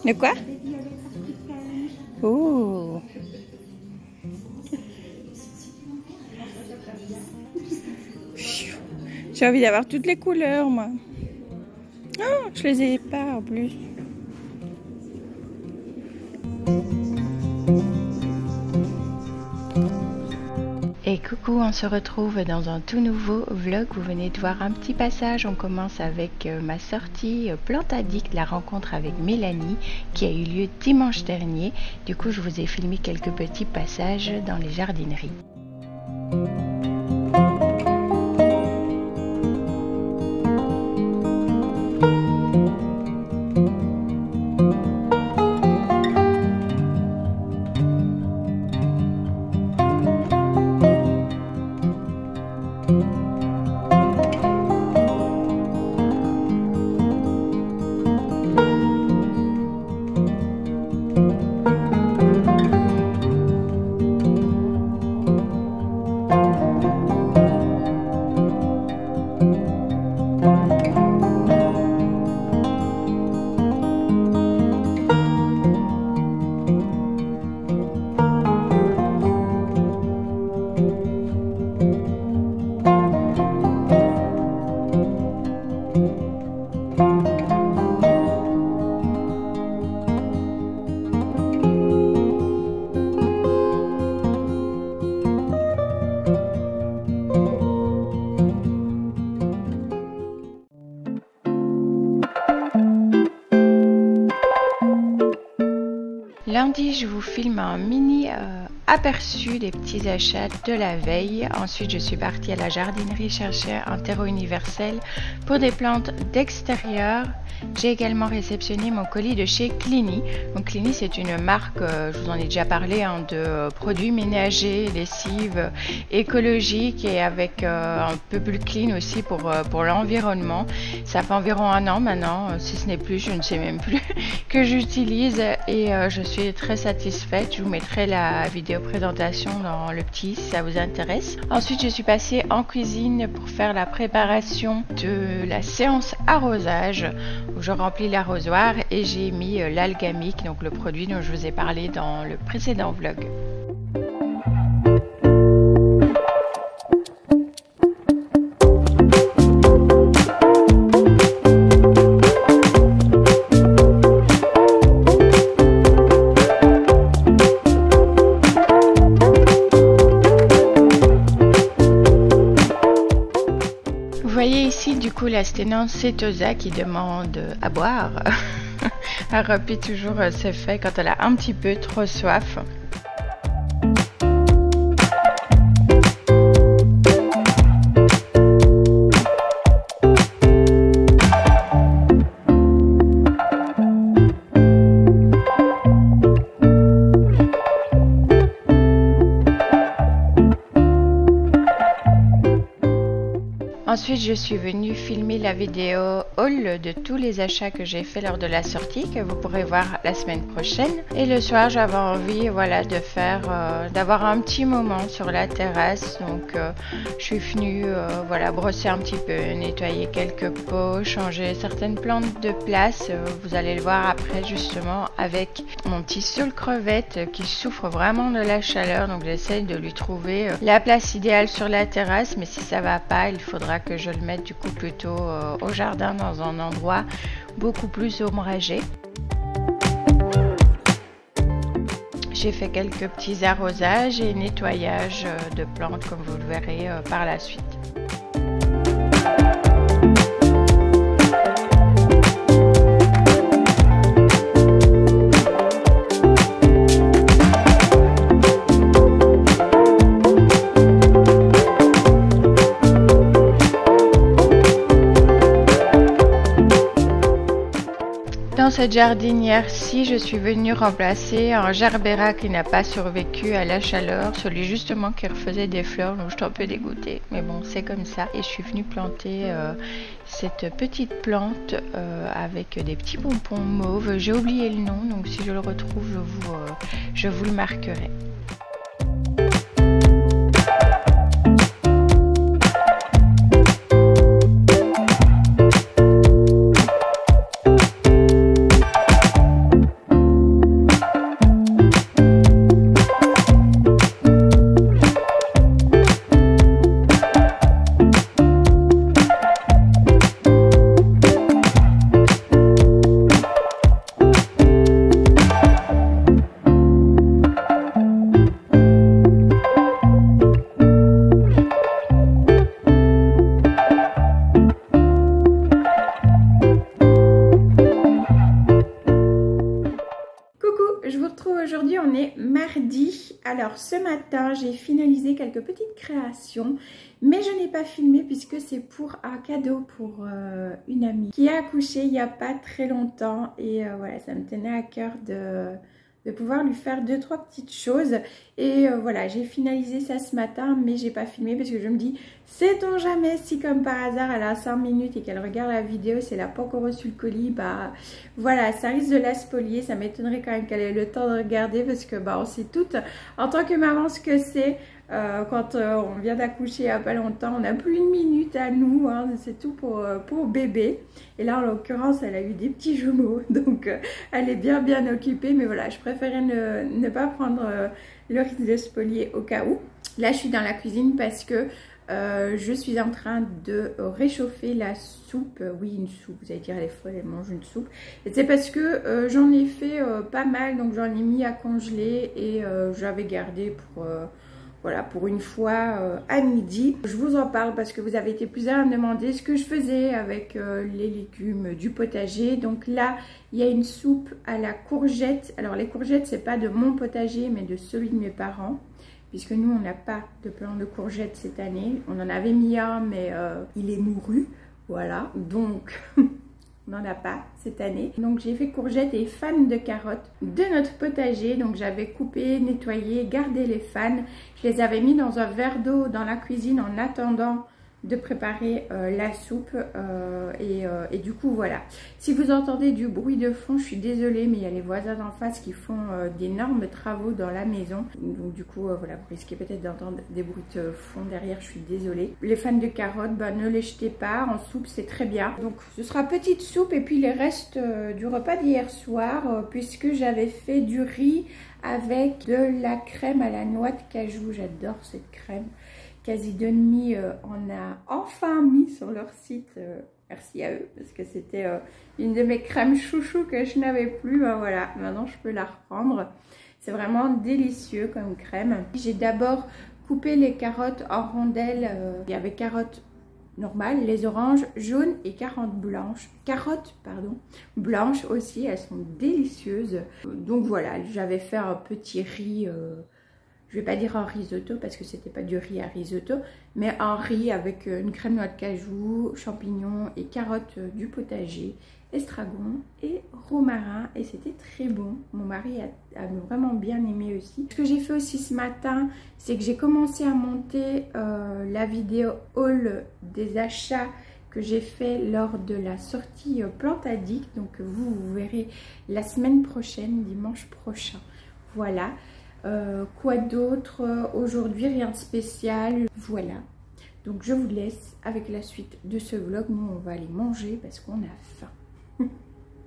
De quoi? Oh! J'ai envie d'avoir toutes les couleurs, moi. Oh, je les ai pas en plus. Et coucou, on se retrouve dans un tout nouveau vlog. Vous venez de voir un petit passage. On commence avec ma sortie Plante Addict, la rencontre avec Mélanie qui a eu lieu dimanche dernier. Du coup, je vous ai filmé quelques petits passages dans les jardineries. Lundi, je vous filme un mini aperçu des petits achats de la veille. Ensuite, je suis partie à la jardinerie chercher un terreau universel pour des plantes d'extérieur. J'ai également réceptionné mon colis de chez Clini. Donc Clini, c'est une marque, je vous en ai déjà parlé, de produits ménagers, lessives, écologiques et avec un peu plus clean aussi pour l'environnement. Ça fait environ 1 an maintenant, si ce n'est plus, je ne sais même plus, que j'utilise et je suis très satisfaite. Je vous mettrai la vidéo présentation dans le petit si ça vous intéresse. Ensuite, je suis passée en cuisine pour faire la préparation de la séance arrosage où je remplis l'arrosoir et j'ai mis l'algamique, donc le produit dont je vous ai parlé dans le précédent vlog. Du coup, la sténance setosa qui demande à boire. Elle remplit toujours ses feuilles quand elle a un petit peu trop soif. Ensuite, je suis venue filmer la vidéo haul de tous les achats que j'ai fait lors de la sortie, que vous pourrez voir la semaine prochaine. Et le soir, j'avais envie, de faire, d'avoir un petit moment sur la terrasse. Donc, je suis venue, brosser un petit peu, nettoyer quelques pots, changer certaines plantes de place. Vous allez le voir après, justement, avec mon petit saule crevette qui souffre vraiment de la chaleur. Donc, j'essaye de lui trouver la place idéale sur la terrasse. Mais si ça va pas, il faudra que je le mette du coup plutôt au jardin dans un endroit beaucoup plus ombragé. J'ai fait quelques petits arrosages et nettoyages de plantes comme vous le verrez par la suite. Dans cette jardinière-ci, je suis venue remplacer un gerbera qui n'a pas survécu à la chaleur, celui justement qui refaisait des fleurs, donc je suis un peu dégoûtée, mais bon, c'est comme ça. Et je suis venue planter cette petite plante avec des petits pompons mauves. J'ai oublié le nom, donc si je le retrouve, je vous le marquerai. Alors ce matin j'ai finalisé quelques petites créations, mais je n'ai pas filmé puisque c'est pour un cadeau pour une amie qui a accouché il n'y a pas très longtemps. Et voilà, ça me tenait à cœur de pouvoir lui faire 2-3 petites choses. Et voilà, j'ai finalisé ça ce matin, mais j'ai pas filmé parce que je me dis, sait-on jamais si comme par hasard elle a 5 minutes et qu'elle regarde la vidéo, si elle n'a pas encore reçu le colis, bah voilà, ça risque de la spolier. Ça m'étonnerait quand même qu'elle ait le temps de regarder parce que bah on sait toutes en tant que maman ce que c'est. Quand on vient d'accoucher il n'y a pas longtemps, on n'a plus une minute à nous, hein, c'est tout pour bébé. Et là en l'occurrence elle a eu des petits jumeaux, donc elle est bien occupée. Mais voilà, je préférais ne pas prendre le risque de spolier au cas où. Là je suis dans la cuisine parce que je suis en train de réchauffer la soupe. Oui, une soupe, vous allez dire elle est folle, elle mange une soupe. Et c'est parce que j'en ai fait pas mal, donc j'en ai mis à congeler et j'avais gardé pour... voilà, pour une fois à midi. Je vous en parle parce que vous avez été plusieurs à me demander ce que je faisais avec les légumes du potager. Donc là, il y a une soupe à la courgette. Alors les courgettes, c'est pas de mon potager, mais de celui de mes parents. Puisque nous, on n'a pas de plant de courgettes cette année. On en avait mis un, mais il est mouru. Voilà, donc... on n'en a pas cette année. Donc j'ai fait courgettes et fans de carottes de notre potager. Donc j'avais coupé, nettoyé, gardé les fans. Je les avais mis dans un verre d'eau dans la cuisine en attendant de préparer la soupe. Et du coup voilà. Si vous entendez du bruit de fond, je suis désolée, mais il y a les voisins d'en face qui font d'énormes travaux dans la maison. Donc du coup voilà, vous risquez peut-être d'entendre des bruits de fond derrière, je suis désolée. Les fans de carottes, bah, ne les jetez pas, en soupe c'est très bien. Donc ce sera petite soupe et puis les restes du repas d'hier soir, puisque j'avais fait du riz avec de la crème à la noix de cajou. J'adore cette crème. Quasi Demi en a enfin mis sur leur site. Merci à eux parce que c'était une de mes crèmes chouchou que je n'avais plus. Ben voilà, maintenant je peux la reprendre. C'est vraiment délicieux comme crème. J'ai d'abord coupé les carottes en rondelles. Il y avait carottes normales, les oranges, jaunes et carottes blanches. Carottes, pardon, blanches aussi, elles sont délicieuses. Donc voilà, j'avais fait un petit riz... je vais pas dire un risotto parce que c'était pas du riz à risotto, mais un riz avec une crème noix de cajou, champignons et carottes du potager, estragon et romarin, et c'était très bon. Mon mari a vraiment bien aimé aussi. Ce que j'ai fait aussi ce matin, c'est que j'ai commencé à monter la vidéo haul des achats que j'ai fait lors de la sortie Plante Addict. Donc vous verrez la semaine prochaine, dimanche prochain. Voilà. Quoi d'autre aujourd'hui? Rien de spécial. Voilà. Donc je vous laisse avec la suite de ce vlog. Nous on va aller manger parce qu'on a faim.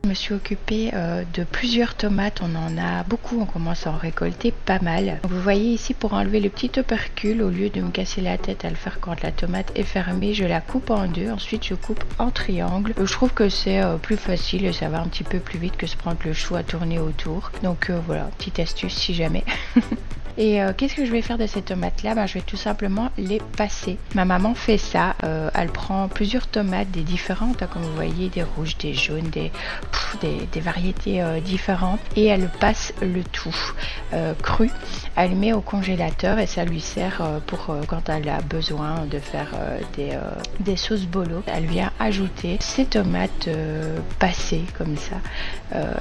Je me suis occupée de plusieurs tomates, on en a beaucoup, on commence à en récolter pas mal. Donc vous voyez ici, pour enlever le petit opercule, au lieu de me casser la tête à le faire quand la tomate est fermée, je la coupe en deux, ensuite je coupe en triangle. Je trouve que c'est plus facile et ça va un petit peu plus vite que se prendre le chou à tourner autour. Donc voilà, petite astuce si jamais. Et qu'est-ce que je vais faire de ces tomates là? Je vais tout simplement les passer. Ma maman fait ça, elle prend plusieurs tomates, des différentes, comme vous voyez, des rouges, des jaunes, des variétés différentes, et elle passe le tout cru. Elle met au congélateur et ça lui sert pour quand elle a besoin de faire des sauces bolo. Elle vient ajouter ces tomates passées comme ça,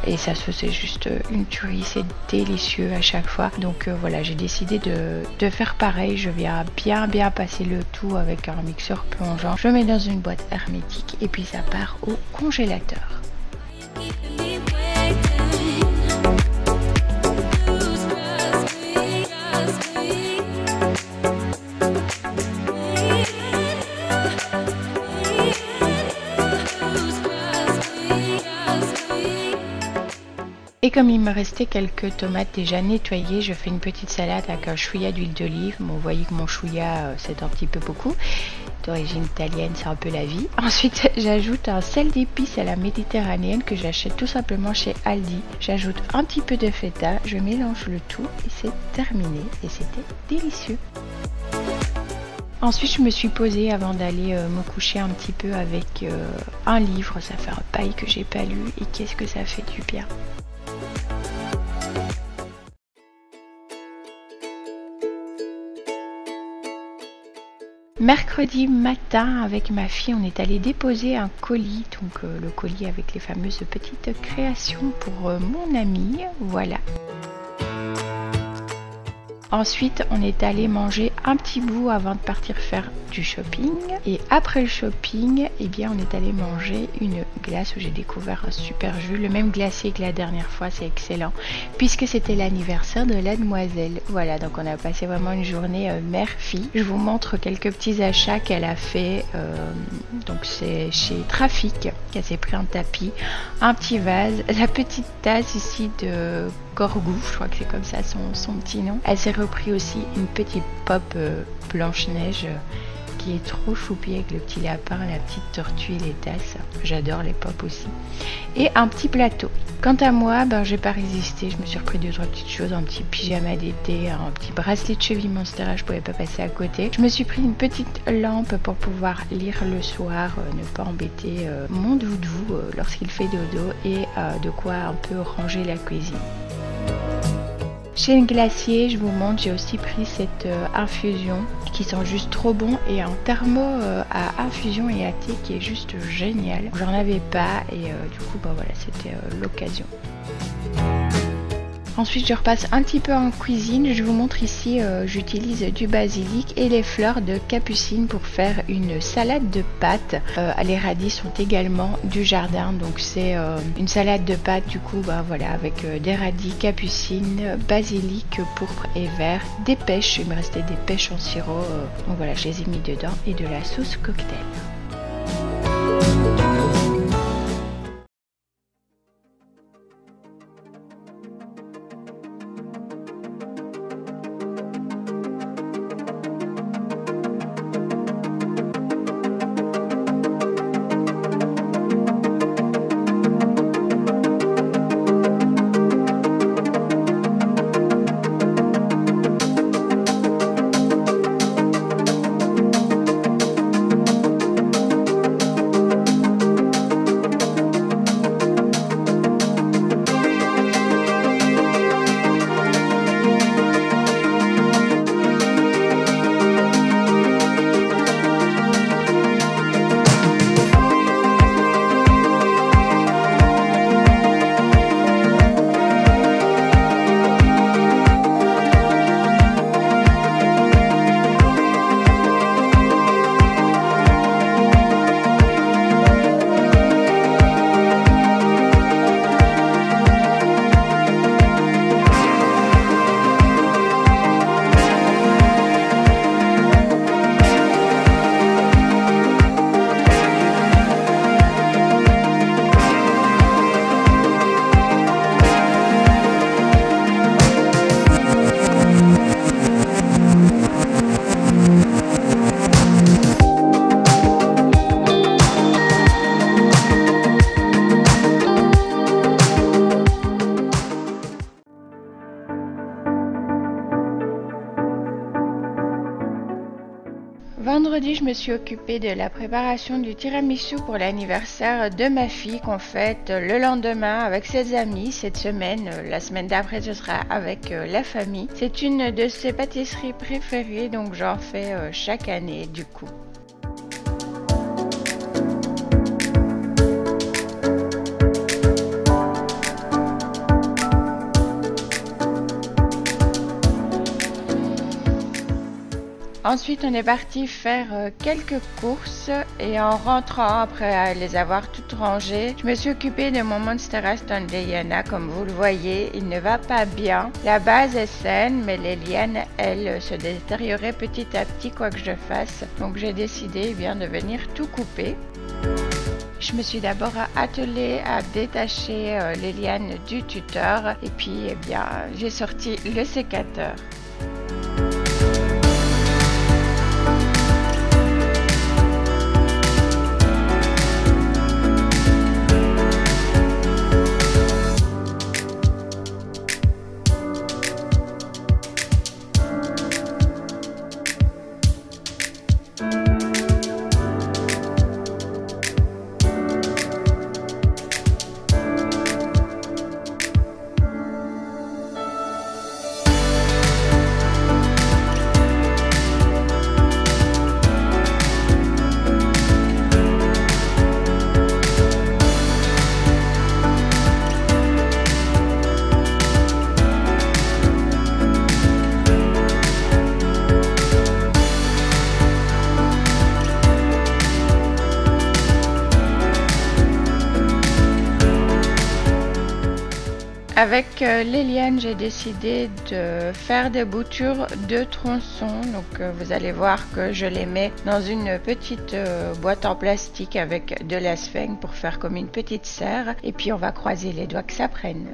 et ça se fait juste une tuerie, c'est délicieux à chaque fois. Donc voilà, j'ai décidé de faire pareil. Je viens bien passer le tout avec un mixeur plongeant. Je mets dans une boîte hermétique et puis ça part au congélateur. Et comme il me restait quelques tomates déjà nettoyées, je fais une petite salade avec un chouïa d'huile d'olive. Bon, vous voyez que mon chouïa, c'est un petit peu beaucoup. D'origine italienne, c'est un peu la vie. Ensuite, j'ajoute un sel d'épices à la méditerranéenne que j'achète tout simplement chez Aldi. J'ajoute un petit peu de feta, je mélange le tout et c'est terminé. Et c'était délicieux. Ensuite, je me suis posée avant d'aller me coucher un petit peu avec un livre. Ça fait un bail que j'ai pas lu et qu'est-ce que ça fait du bien. Mercredi matin, avec ma fille, on est allé déposer un colis, donc le colis avec les fameuses petites créations pour mon ami, voilà. Ensuite, on est allé manger un petit bout avant de partir faire du shopping. Et après le shopping, eh bien, on est allé manger une glace où j'ai découvert un super jus. Le même glacier que la dernière fois, c'est excellent. Puisque c'était l'anniversaire de la demoiselle. Voilà, donc on a passé vraiment une journée mère-fille. Je vous montre quelques petits achats qu'elle a fait. Donc c'est chez Trafic qu'elle s'est pris un tapis, un petit vase, la petite tasse ici de Corgou, je crois que c'est comme ça son petit nom. Elle s'est repris aussi une petite pop Blanche-Neige qui est trop choupie avec le petit lapin, la petite tortue et les tasses. J'adore les pop aussi. Et un petit plateau. Quant à moi, ben, j'ai pas résisté. Je me suis repris 2-3 petites choses, un petit pyjama d'été, un petit bracelet de cheville Monstera, je pouvais pas passer à côté. Je me suis pris une petite lampe pour pouvoir lire le soir, ne pas embêter mon doudou lorsqu'il fait dodo et de quoi un peu ranger la cuisine. Chez le glacier, je vous montre, j'ai aussi pris cette infusion qui sent juste trop bon et un thermo à infusion et à thé qui est juste génial. J'en avais pas et du coup bah voilà, c'était l'occasion. Ensuite, je repasse un petit peu en cuisine. Je vous montre ici, j'utilise du basilic et les fleurs de capucine pour faire une salade de pâtes. Les radis sont également du jardin, donc c'est une salade de pâtes du coup, bah, voilà, avec des radis, capucine, basilic, pourpre et vert, des pêches. Il me restait des pêches en sirop, donc voilà, je les ai mis dedans et de la sauce cocktail. Vendredi, je me suis occupée de la préparation du tiramisu pour l'anniversaire de ma fille qu'on fête le lendemain avec ses amis. Cette semaine, la semaine d'après, ce sera avec la famille. C'est une de ses pâtisseries préférées, donc j'en fais chaque année du coup. Ensuite, on est parti faire quelques courses et en rentrant, après les avoir toutes rangées, je me suis occupée de mon Monstera Standleyana. Comme vous le voyez, il ne va pas bien. La base est saine, mais les lianes, elles, se détérioraient petit à petit quoi que je fasse. Donc j'ai décidé de venir tout couper. Je me suis d'abord attelée à détacher les lianes du tuteur et puis j'ai sorti le sécateur. Avec les lianes, j'ai décidé de faire des boutures de tronçons. Donc vous allez voir que je les mets dans une petite boîte en plastique avec de la sphène pour faire comme une petite serre. Et puis on va croiser les doigts que ça prenne.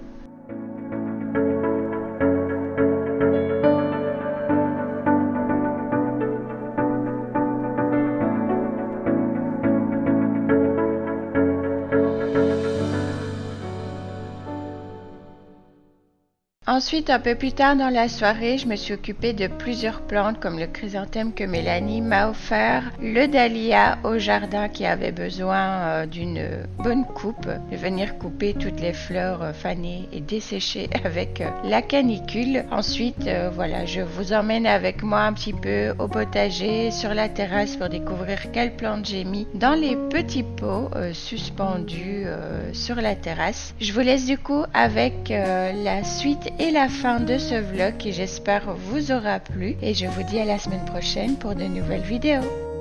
Ensuite, un peu plus tard dans la soirée, je me suis occupée de plusieurs plantes comme le chrysanthème que Mélanie m'a offert, le dahlia au jardin qui avait besoin d'une bonne coupe. Je vais venir couper toutes les fleurs fanées et desséchées avec la canicule. Ensuite, voilà, je vous emmène avec moi un petit peu au potager, sur la terrasse pour découvrir quelles plantes j'ai mis dans les petits pots suspendus sur la terrasse. Je vous laisse du coup avec la suite et la fin de ce vlog qui j'espère vous aura plu et je vous dis à la semaine prochaine pour de nouvelles vidéos.